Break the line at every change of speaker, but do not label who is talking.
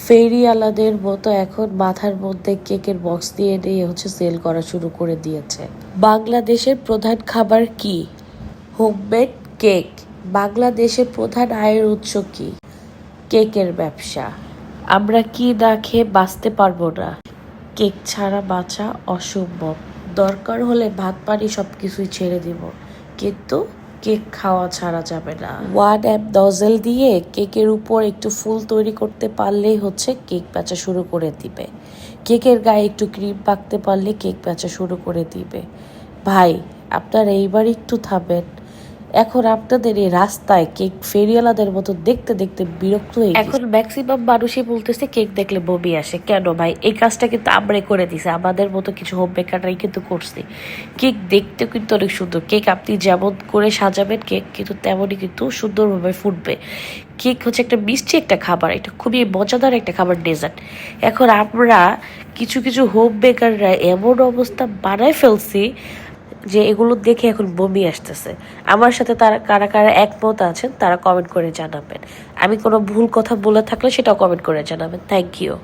ফেরিওয়ালাদের মতো এখন মাথার মধ্যে কেকের বক্স দিয়ে নিয়ে সেল করা শুরু করে দিয়েছে। বাংলাদেশের প্রধান খাবার কি? Homemade cake. বাংলাদেশের প্রধান আয়ের উৎস কি? কেকের ব্যবসা। আমরা কি না খেয়ে বাঁচতে পারবো না? কেক ছাড়া বাঁচা অসম্ভব। দরকার হলে ভাত পানি সবকিছুই ছেড়ে দিব, কিন্তু কেক খাওয়া ছাড়া যাবে না। 1M নজেল দিয়ে কেকের উপর একটু ফুল তৈরি করতে পারলেই কেক বেচা শুরু করে দিবে। কেকের গায়ে একটু ক্রিম পাকতে পারলে কেক বেচা শুরু করে দিবে। ভাই, আপনারা এইবার একটু থামেন। এখন আপনাদের এই রাস্তায় কেক ফেরিওয়ালাদের মতো দেখতে দেখতে বিরক্ত হয়ে এখন ম্যাক্সিমাম মানুষই বলতেছে কেক দেখলে বমি আসে। কেন ভাই? এই কাজটা কিন্তু আমরাই করে দিছি, আমাদের মতো কিছু হোম বেকাররাই কিন্তু করছি। কেক দেখতে কিন্তু অনেক সুন্দর। কেক আপনি যেমন করে সাজাবেন কেক কিন্তু তেমনই কিন্তু সুন্দরভাবে ফুটবে। কেক একটা মিষ্টি একটা খাবার, এটা খুবই মজাদার একটা খাবার, ডেজার্ট। এখন আমরা কিছু কিছু হোম বেকাররা এমন অবস্থা বানায় ফেলছি যে এগুলো দেখে এখন বমি আসতেছে। আমার সাথে তারা কারা কারা একমত আছেন তারা কমেন্ট করে জানাবেন। আমি কোনো ভুল কথা বলে থাকলে সেটাও কমেন্ট করে জানাবেন। Thank you.